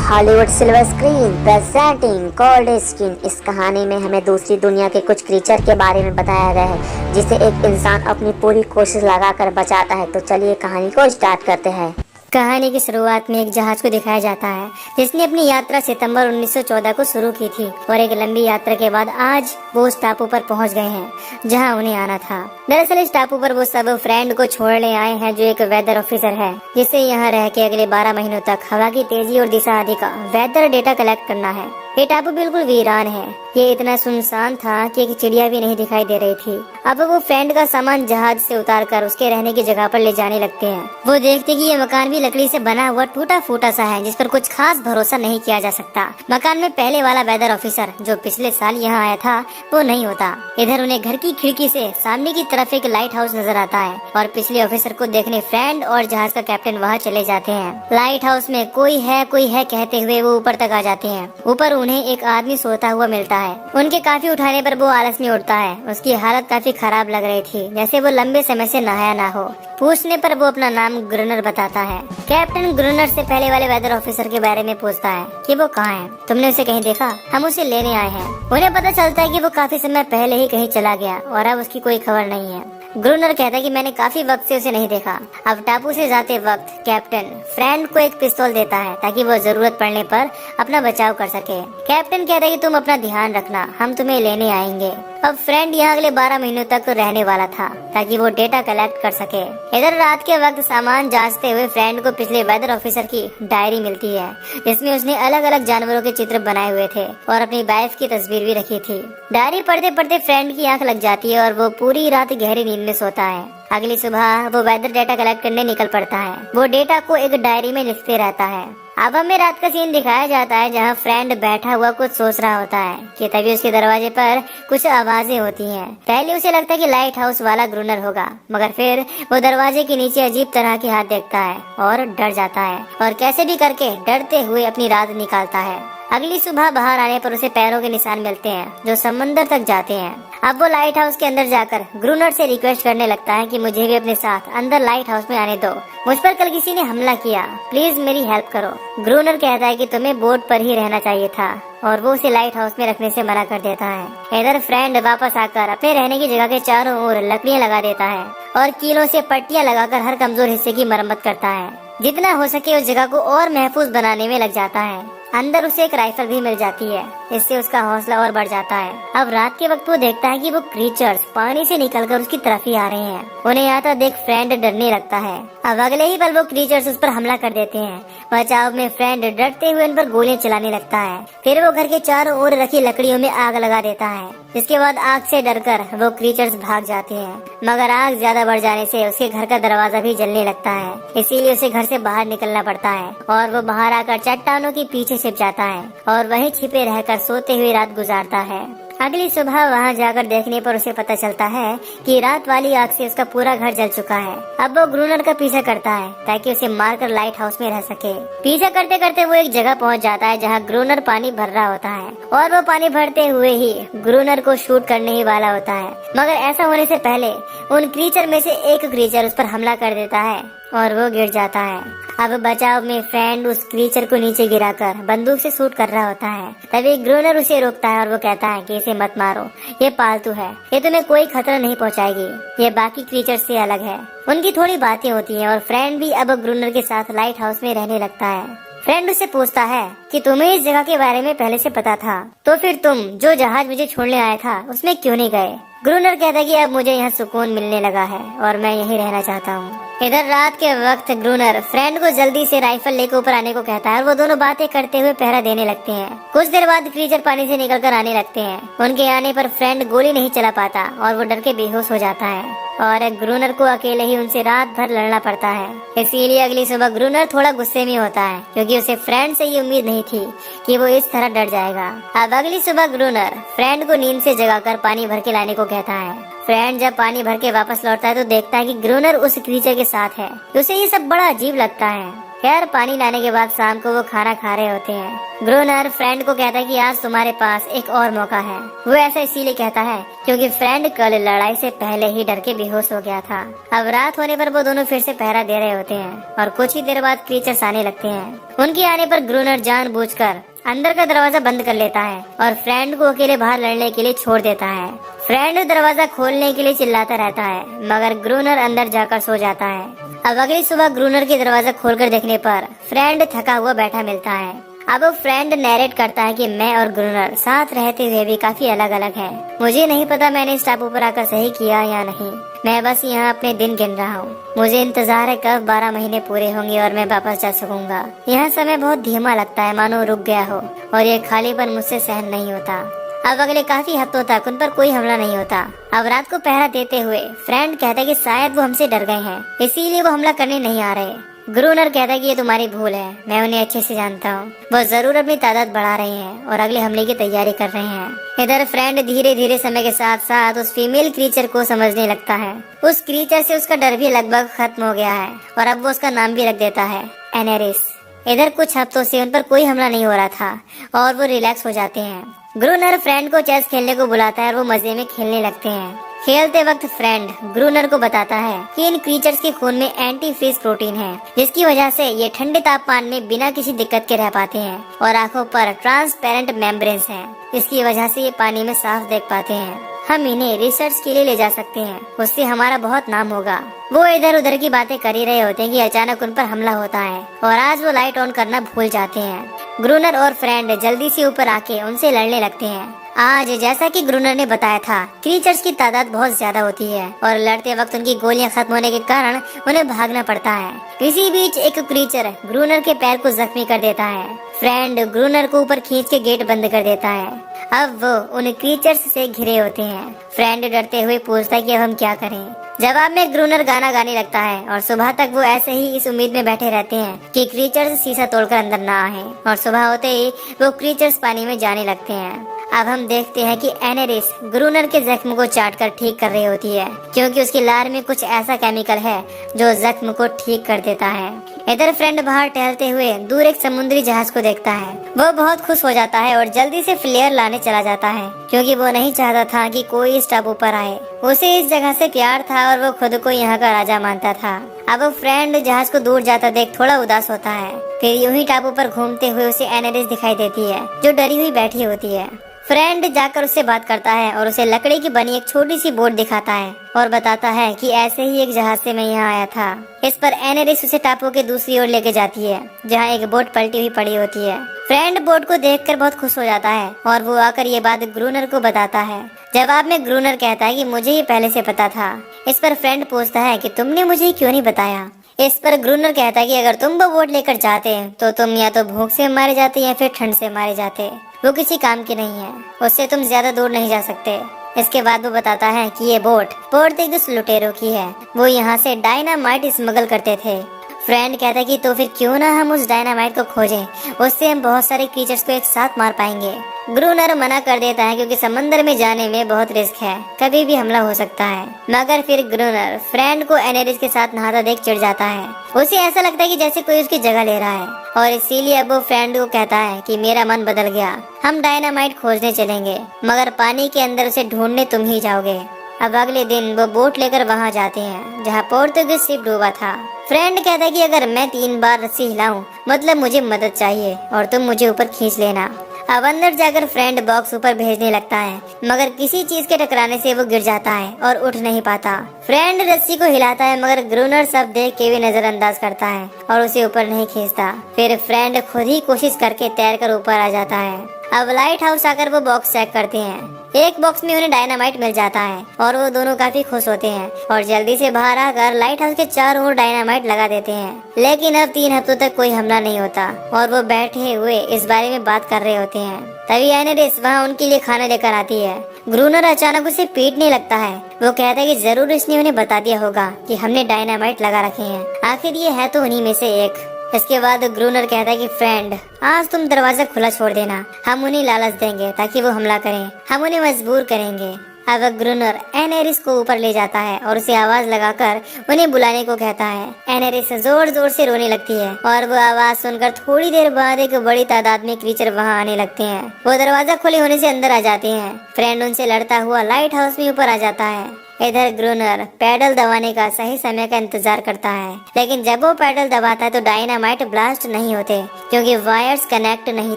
Hollywood silver screen presenting cold screen. इस कहानी में हमें दूसरी दुनिया के कुछ क्रीचर के बारे में बताया गया है जिसे एक इंसान अपनी पूरी कोशिश लगाकर बचाता है। तो चलिए कहानी को स्टार्ट करते हैं। कहानी की शुरुआत में एक जहाज को दिखाया जाता है जिसने अपनी यात्रा सितंबर 1914 को शुरू की थी और एक लंबी यात्रा के बाद आज वो उस टापू पर पहुंच गए हैं जहां उन्हें आना था। दरअसल इस टापू पर वो सब फ्रेंड को छोड़ने आए हैं जो एक वेदर ऑफिसर है जिसे यहाँ रह के अगले 12 महीनों तक हवा की तेजी और दिशा आदि का वेदर डेटा कलेक्ट करना है। ये टापू बिल्कुल वीरान है। ये इतना सुनसान था कि एक चिड़िया भी नहीं दिखाई दे रही थी। अब वो फ्रेंड का सामान जहाज से उतारकर उसके रहने की जगह पर ले जाने लगते हैं। वो देखते कि ये मकान भी लकड़ी से बना हुआ टूटा फूटा सा है जिस पर कुछ खास भरोसा नहीं किया जा सकता। मकान में पहले वाला वेदर ऑफिसर जो पिछले साल यहाँ आया था वो नहीं होता। इधर उन्हें घर की खिड़की से सामने की तरफ एक लाइट हाउस नजर आता है और पिछले ऑफिसर को देखने फ्रेंड और जहाज का कैप्टन वहाँ चले जाते हैं। लाइट हाउस में कोई है कहते हुए वो ऊपर तक आ जाते हैं। ऊपर उन्हें एक आदमी सोता हुआ मिलता है। उनके काफी उठाने पर वो आलस में उठता है। उसकी हालत काफी खराब लग रही थी, जैसे वो लंबे समय से नहाया ना हो। पूछने पर वो अपना नाम ग्रुनर बताता है। कैप्टन ग्रुनर से पहले वाले वेदर ऑफिसर के बारे में पूछता है कि वो कहाँ है, तुमने उसे कहीं देखा? हम उसे लेने आए हैं। उन्हें पता चलता है कि वो काफी समय पहले ही कहीं चला गया और अब उसकी कोई खबर नहीं है। ग्रुनर कहता है कि मैंने काफी वक्त से उसे नहीं देखा। अब टापू से जाते वक्त कैप्टन फ्रेंड को एक पिस्तौल देता है ताकि वो जरूरत पड़ने पर अपना बचाव कर सके। कैप्टन कहता है कि तुम अपना ध्यान रखना, हम तुम्हें लेने आएंगे। अब फ्रेंड यहाँ अगले 12 महीनों तक रहने वाला था ताकि वो डेटा कलेक्ट कर सके। इधर रात के वक्त सामान जांचते हुए फ्रेंड को पिछले वेदर ऑफिसर की डायरी मिलती है जिसमें उसने अलग अलग जानवरों के चित्र बनाए हुए थे और अपनी वाइफ की तस्वीर भी रखी थी। डायरी पढ़ते पढ़ते फ्रेंड की आंख लग जाती है और वो पूरी रात गहरी नींद में सोता है। अगली सुबह वो वेदर डेटा कलेक्ट करने निकल पड़ता है। वो डेटा को एक डायरी में लिखते रहता है। अब हमें रात का सीन दिखाया जाता है जहां फ्रेंड बैठा हुआ कुछ सोच रहा होता है कि तभी उसके दरवाजे पर कुछ आवाजें होती हैं। पहले उसे लगता है कि लाइट हाउस वाला ग्रुनर होगा, मगर फिर वो दरवाजे के नीचे अजीब तरह के हाथ देखता है और डर जाता है और कैसे भी करके डरते हुए अपनी रात निकालता है। अगली सुबह बाहर आने पर उसे पैरों के निशान मिलते हैं जो समंदर तक जाते हैं। अब वो लाइट हाउस के अंदर जाकर ग्रुनर से रिक्वेस्ट करने लगता है कि मुझे भी अपने साथ अंदर लाइट हाउस में आने दो। मुझ पर कल किसी ने हमला किया, प्लीज मेरी हेल्प करो। ग्रुनर कहता है कि तुम्हें बोट पर ही रहना चाहिए था और वो उसे लाइट हाउस में रखने से मना कर देता है। इधर फ्रेंड वापस आकर अपने रहने की जगह के चारों ओर लकड़ियां लगा देता है और कीलों से पट्टियां लगाकर हर कमजोर हिस्से की मरम्मत करता है। जितना हो सके उस जगह को और महफूज बनाने में लग जाता है। अंदर उसे एक राइफल भी मिल जाती है, इससे उसका हौसला और बढ़ जाता है। अब रात के वक्त वो देखता है कि वो क्रीचर्स पानी से निकलकर उसकी तरफ ही आ रहे हैं। उन्हें आता देख फ्रेंड डरने लगता है। अब अगले ही पल वो क्रीचर्स उस पर हमला कर देते हैं। बचाव में फ्रेंड डरते हुए उन पर गोलियां चलाने लगता है। फिर वो घर के चारों ओर रखी लकड़ियों में आग लगा देता है। इसके बाद आग से डरकर वो क्रीचर्स भाग जाते हैं, मगर आग ज्यादा बढ़ जाने से उसके घर का दरवाजा भी जलने लगता है। इसीलिए उसे घर से बाहर निकलना पड़ता है और वो बाहर आकर चट्टानों के पीछे छिप जाता है और वहीं छिपे रहकर सोते हुए रात गुजारता है। अगली सुबह वहां जाकर देखने पर उसे पता चलता है कि रात वाली आग से उसका पूरा घर जल चुका है। अब वो ग्रुनर का पीछा करता है ताकि उसे मारकर लाइट हाउस में रह सके। पीछा करते करते वो एक जगह पहुंच जाता है जहां ग्रुनर पानी भर रहा होता है और वो पानी भरते हुए ही ग्रुनर को शूट करने ही वाला होता है, मगर ऐसा होने से पहले उन क्रीचर में से एक क्रीचर उस पर हमला कर देता है और वो गिर जाता है। अब बचाव में फ्रेंड उस क्रीचर को नीचे गिराकर बंदूक से शूट कर रहा होता है। तभी ग्रुनर उसे रोकता है और वो कहता है कि इसे मत मारो, ये पालतू है, ये तुम्हें कोई खतरा नहीं पहुंचाएगी, ये बाकी क्रीचर से अलग है। उनकी थोड़ी बातें होती हैं और फ्रेंड भी अब ग्रुनर के साथ लाइट हाउस में रहने लगता है। फ्रेंड उससे पूछता है कि तुम्हें इस जगह के बारे में पहले से पता था, तो फिर तुम जो जहाज मुझे छोड़ने आया था उसमें क्यों नहीं गए? ग्रुनर कहता है कि अब मुझे यहाँ सुकून मिलने लगा है और मैं यहीं रहना चाहता हूँ। इधर रात के वक्त ग्रुनर फ्रेंड को जल्दी से राइफल लेकर ऊपर आने को कहता है और वो दोनों बातें करते हुए पहरा देने लगते हैं। कुछ देर बाद क्रीचर पानी से निकलकर आने लगते हैं। उनके आने पर फ्रेंड गोली नहीं चला पाता और वो डर के बेहोश हो जाता है और ग्रुनर को अकेले ही उनसे रात भर लड़ना पड़ता है। इसीलिए अगली सुबह ग्रुनर थोड़ा गुस्से में होता है क्योंकि उसे फ्रेंड से ये उम्मीद नहीं थी कि वो इस तरह डर जाएगा। अब अगली सुबह ग्रुनर फ्रेंड को नींद से जगाकर पानी भर के लाने को कहता है। फ्रेंड जब पानी भर के वापस लौटता है तो देखता है कि ग्रुनर उस क्रीचर के साथ है। उसे ये सब बड़ा अजीब लगता है। यार पानी लाने के बाद शाम को वो खाना खा रहे होते हैं। ग्रूनर फ्रेंड को कहता है कि आज तुम्हारे पास एक और मौका है। वो ऐसा इसीलिए कहता है क्योंकि फ्रेंड कल लड़ाई से पहले ही डर के बेहोश हो गया था। अब रात होने पर वो दोनों फिर से पहरा दे रहे होते हैं और कुछ ही देर बाद क्रीचर्स आने लगते हैं। उनके आने पर ग्रूनर जानबूझकर अंदर का दरवाजा बंद कर लेता है और फ्रेंड को अकेले बाहर लड़ने के लिए छोड़ देता है। फ्रेंड दरवाजा खोलने के लिए चिल्लाता रहता है मगर ग्रूनर अंदर जाकर सो जाता है। अब अगली सुबह ग्रूनर की दरवाजा खोलकर देखने पर फ्रेंड थका हुआ बैठा मिलता है। अब वो फ्रेंड नैरेट करता है कि मैं और ग्रूनर साथ रहते हुए भी काफी अलग अलग हैं। मुझे नहीं पता मैंने इस टापू पर आकर सही किया या नहीं। मैं बस यहाँ अपने दिन गिन रहा हूँ। मुझे इंतजार है कब 12 महीने पूरे होंगे और मैं वापस जा सकूंगा। यहाँ समय बहुत धीमा लगता है, मानो रुक गया हो, और ये खालीपन मुझसे सहन नहीं होता। अब अगले काफी हफ्तों तक उन पर कोई हमला नहीं होता। अब रात को पहरा देते हुए फ्रेंड कहता है कि शायद वो हमसे डर गए हैं, इसीलिए वो हमला करने नहीं आ रहे। ग्रूनर कहता है कि ये तुम्हारी भूल है, मैं उन्हें अच्छे से जानता हूँ। वो जरूर अपनी तादाद बढ़ा रहे हैं और अगले हमले की तैयारी कर रहे हैं। इधर फ्रेंड धीरे धीरे समय के साथ साथ उस फीमेल क्रीचर को समझने लगता है। उस क्रीचर से उसका डर भी लगभग खत्म हो गया है और अब वो उसका नाम भी रख देता है, एनेरिस। इधर कुछ हफ्तों से उन पर कोई हमला नहीं हो रहा था और वो रिलैक्स हो जाते हैं। ग्रूनर फ्रेंड को चेस खेलने को बुलाता है और वो मजे में खेलने लगते हैं। खेलते वक्त फ्रेंड ग्रूनर को बताता है कि इन क्रीचर्स के खून में एंटी फ्रीज प्रोटीन है, जिसकी वजह से ये ठंडे तापमान में बिना किसी दिक्कत के रह पाते हैं और आंखों पर ट्रांसपेरेंट मेम्ब्रेन्स हैं। इसकी वजह से ये पानी में साफ देख पाते हैं। हम इन्हें रिसर्च के लिए ले जा सकते हैं, उससे हमारा बहुत नाम होगा। वो इधर उधर की बातें कर ही रहे होते हैं कि अचानक उन पर हमला होता है और आज वो लाइट ऑन करना भूल जाते हैं। ग्रूनर और फ्रेंड जल्दी से ऊपर आके उनसे लड़ने लगते हैं। आज जैसा कि ग्रूनर ने बताया था, क्रीचर्स की तादाद बहुत ज्यादा होती है और लड़ते वक्त उनकी गोलियां खत्म होने के कारण उन्हें भागना पड़ता है। इसी बीच एक क्रीचर ग्रूनर के पैर को जख्मी कर देता है। फ्रेंड ग्रूनर को ऊपर खींच के गेट बंद कर देता है। अब वो उन क्रीचर्स से घिरे होते हैं। फ्रेंड डरते हुए पूछता है कि अब हम क्या करें। जवाब में ग्रूनर गाना गाने लगता है और सुबह तक वो ऐसे ही इस उम्मीद में बैठे रहते हैं कि क्रीचर्स शीशा तोड़कर अंदर ना आए, और सुबह होते ही वो क्रीचर्स पानी में जाने लगते हैं। अब हम देखते हैं कि एनेरिस ग्रूनर के जख्म को चाटकर ठीक कर रही होती है, क्योंकि उसकी लार में कुछ ऐसा केमिकल है जो जख्म को ठीक कर देता है। इधर फ्रेंड बाहर टहलते हुए दूर एक समुद्री जहाज को देखता है। वो बहुत खुश हो जाता है और जल्दी से फ्लेयर लाने चला जाता है, क्योंकि वो नहीं चाहता था कि कोई इस टापू पर आए। उसे इस जगह से प्यार था और वो खुद को यहाँ का राजा मानता था। अब वो फ्रेंड जहाज को दूर जाता देख थोड़ा उदास होता है। फिर यूं ही टापू पर घूमते हुए उसे एनेरिस दिखाई देती है, जो डरी हुई बैठी होती है। फ्रेंड जाकर उससे बात करता है और उसे लकड़ी की बनी एक छोटी सी बोट दिखाता है और बताता है कि ऐसे ही एक जहाज से मैं यहाँ आया था। इस पर एनेरिस उसे टापू के दूसरी ओर लेके जाती है, जहाँ एक बोट पलटी हुई पड़ी होती है। फ्रेंड बोट को देखकर बहुत खुश हो जाता है और वो आकर ये बात ग्रूनर को बताता है। जवाब में ग्रूनर कहता है कि मुझे ये पहले से पता था। इस पर फ्रेंड पूछता है कि तुमने मुझे क्यों नहीं बताया। इस पर ग्रूनर कहता है कि अगर तुम वो बोट लेकर जाते तो तुम या तो भूख से मारे जाते या फिर ठंड से मारे जाते। वो किसी काम की नहीं है, उससे तुम ज्यादा दूर नहीं जा सकते। इसके बाद वो बताता है कि ये बोट एक दस लुटेरों की है। वो यहाँ से डायनामाइट स्मगल करते थे। फ्रेंड कहता है कि तो फिर क्यों ना हम उस डायनामाइट को खोजें, उससे हम बहुत सारे क्रीचर्स को एक साथ मार पाएंगे। ग्रूनर मना कर देता है क्योंकि समंदर में जाने में बहुत रिस्क है, कभी भी हमला हो सकता है। मगर फिर ग्रूनर फ्रेंड को एनेरिस के साथ नहाता देख चिढ़ जाता है। उसे ऐसा लगता है कि जैसे कोई उसकी जगह ले रहा है, और इसीलिए अब वो फ्रेंड को कहता है कि मेरा मन बदल गया, हम डायनामाइट खोजने चलेंगे, मगर पानी के अंदर उसे ढूंढने तुम ही जाओगे। अब अगले दिन वो बोट लेकर वहाँ जाते हैं जहाँ पोर्तुगीज शिप डूबा था। फ्रेंड कहता है कि अगर मैं 3 बार रस्सी हिलाऊं, मतलब मुझे मदद चाहिए और तुम मुझे ऊपर खींच लेना। अब अंदर जाकर फ्रेंड बॉक्स ऊपर भेजने लगता है, मगर किसी चीज के टकराने से वो गिर जाता है और उठ नहीं पाता। फ्रेंड रस्सी को हिलाता है, मगर ग्रूनर सब देख के भी नजरअंदाज करता है और उसे ऊपर नहीं खींचता। फिर फ्रेंड खुद ही कोशिश करके तैरकर ऊपर आ जाता है। अब लाइट हाउस आकर वो बॉक्स चेक करते हैं। एक बॉक्स में उन्हें डायनामाइट मिल जाता है और वो दोनों काफी खुश होते हैं और जल्दी से बाहर आकर लाइट हाउस के चारों ओर डायनामाइट लगा देते हैं। लेकिन अब 3 हफ्तों तक कोई हमला नहीं होता और वो बैठे हुए इस बारे में बात कर रहे होते हैं। तभी एनेरिस वहाँ उनके लिए खाना लेकर आती है। ग्रूनर अचानक उसे पीटने लगता है। वो कहता है कि जरूर इसने उन्हें बता दिया होगा कि हमने डायनामाइट लगा रखे हैं, आखिर ये है तो उन्हीं में से एक। इसके बाद ग्रूनर कहता है कि फ्रेंड आज तुम दरवाजा खुला छोड़ देना, हम उन्हें लालच देंगे ताकि वो हमला करें, हम उन्हें मजबूर करेंगे। अब ग्रूनर एनेरिस को ऊपर ले जाता है और उसे आवाज लगाकर उन्हें बुलाने को कहता है। एनेरिस जोर जोर से रोने लगती है और वो आवाज सुनकर थोड़ी देर बाद एक बड़ी तादाद में क्रीचर वहाँ आने लगते हैं। वो दरवाजा खुले होने से अंदर आ जाते हैं। फ्रेंड उनसे लड़ता हुआ लाइट हाउस में ऊपर आ जाता है। इधर ग्रूनर पैडल दबाने का सही समय का इंतजार करता है, लेकिन जब वो पैडल दबाता है तो डायनामाइट ब्लास्ट नहीं होते क्योंकि वायर्स कनेक्ट नहीं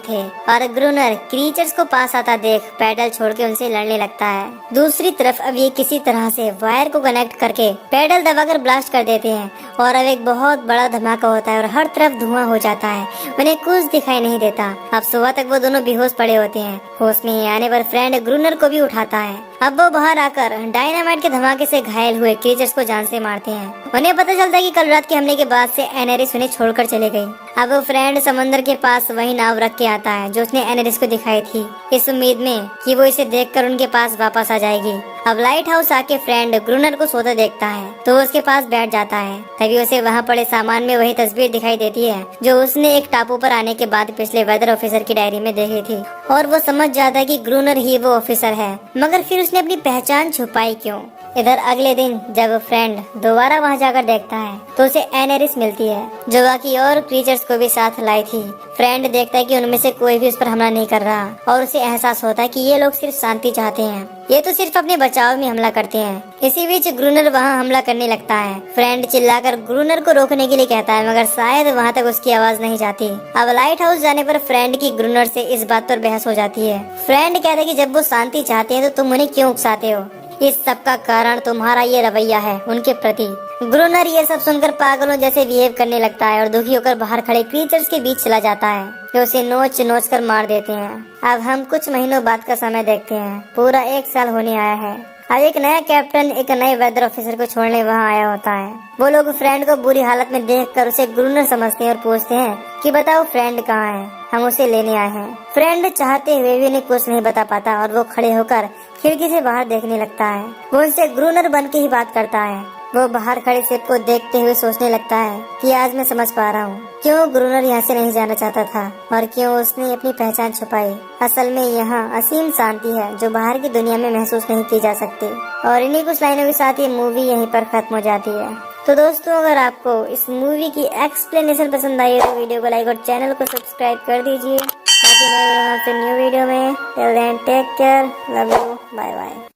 थे और ग्रूनर क्रीचर्स को पास आता देख पैडल छोड़ के उनसे लड़ने लगता है। दूसरी तरफ अब ये किसी तरह से वायर को कनेक्ट करके पैडल दबाकर ब्लास्ट कर देते हैं और अब एक बहुत बड़ा धमाका होता है और हर तरफ धुआं हो जाता है। उन्हें कुछ दिखाई नहीं देता। अब सुबह तक वो दोनों बेहोश पड़े होते हैं। होश में आने पर फ्रेंड ग्रूनर को भी उठाता है। अब वो बाहर आकर डायनामाइट के धमाके से घायल हुए क्रीचर्स को जान से मारते हैं। उन्हें पता चलता है कि कल रात के हमले के बाद से एनेरिस उन्हें छोड़कर चले गई। अब वो फ्रेंड समंदर के पास वही नाव रख के आता है जो उसने एनेरिस को दिखाई थी, इस उम्मीद में कि वो इसे देखकर उनके पास वापस आ जाएगी। अब लाइट हाउस आके फ्रेंड ग्रूनर को सोता देखता है तो वो उसके पास बैठ जाता है। तभी उसे वहाँ पड़े सामान में वही तस्वीर दिखाई देती है जो उसने एक टापू पर आने के बाद पिछले वेदर ऑफिसर की डायरी में देखी थी और वो समझ जाता है कि ग्रूनर ही वो ऑफिसर है, मगर फिर उसने अपनी पहचान छुपाई क्यों। इधर अगले दिन जब फ्रेंड दोबारा वहाँ जाकर देखता है तो उसे एनेरिस मिलती है जो बाकी और क्रीचर्स को भी साथ लाई थी। फ्रेंड देखता है कि उनमें से कोई भी उस पर हमला नहीं कर रहा और उसे एहसास होता है कि ये लोग सिर्फ शांति चाहते हैं, ये तो सिर्फ अपने बचाव में हमला करते हैं। इसी बीच ग्रूनर वहाँ हमला करने लगता है। फ्रेंड चिल्लाकर ग्रूनर को रोकने के लिए कहता है, मगर शायद वहाँ तक उसकी आवाज नहीं जाती। अब लाइट हाउस जाने पर फ्रेंड की ग्रूनर से इस बात पर बहस हो जाती है। फ्रेंड कहता है कि जब वो शांति चाहते हैं तो तुम उन्हें क्यों उकसाते हो, इस सब का कारण तुम्हारा ये रवैया है उनके प्रति। ग्रूनर ये सब सुनकर पागलों जैसे बिहेव करने लगता है और दुखी होकर बाहर खड़े क्रीचर्स के बीच चला जाता है जो उसे नोच नोच कर मार देते हैं। अब हम कुछ महीनों बाद का समय देखते हैं। पूरा 1 साल होने आया है। अब एक नया कैप्टन एक नए वेदर ऑफिसर को छोड़ने वहाँ आया होता है। वो लोग फ्रेंड को बुरी हालत में देखकर उसे ग्रूनर समझते हैं और पूछते हैं कि बताओ फ्रेंड कहाँ है, हम उसे लेने आए हैं। फ्रेंड चाहते हुए भी उन्हें कुछ नहीं बता पाता और वो खड़े होकर खिड़की से बाहर देखने लगता है। वो उनसे ग्रूनर बन के ही बात करता है। वो बाहर खड़े शिप को देखते हुए सोचने लगता है कि आज मैं समझ पा रहा हूँ क्यों ग्रूनर यहाँ से नहीं जाना चाहता था और क्यों उसने अपनी पहचान छुपाई। असल में यहाँ असीम शांति है जो बाहर की दुनिया में महसूस नहीं की जा सकती। और इन्हीं कुछ लाइनों के साथ ये मूवी यहीं पर खत्म हो जाती है। तो दोस्तों, अगर आपको इस मूवी की एक्सप्लेनेशन पसंद आई है तो वीडियो को लाइक और चैनल को सब्सक्राइब कर दीजिए। बाकी मैं मिलूंगा आपसे न्यू वीडियो में। Till then take care, love you, bye bye.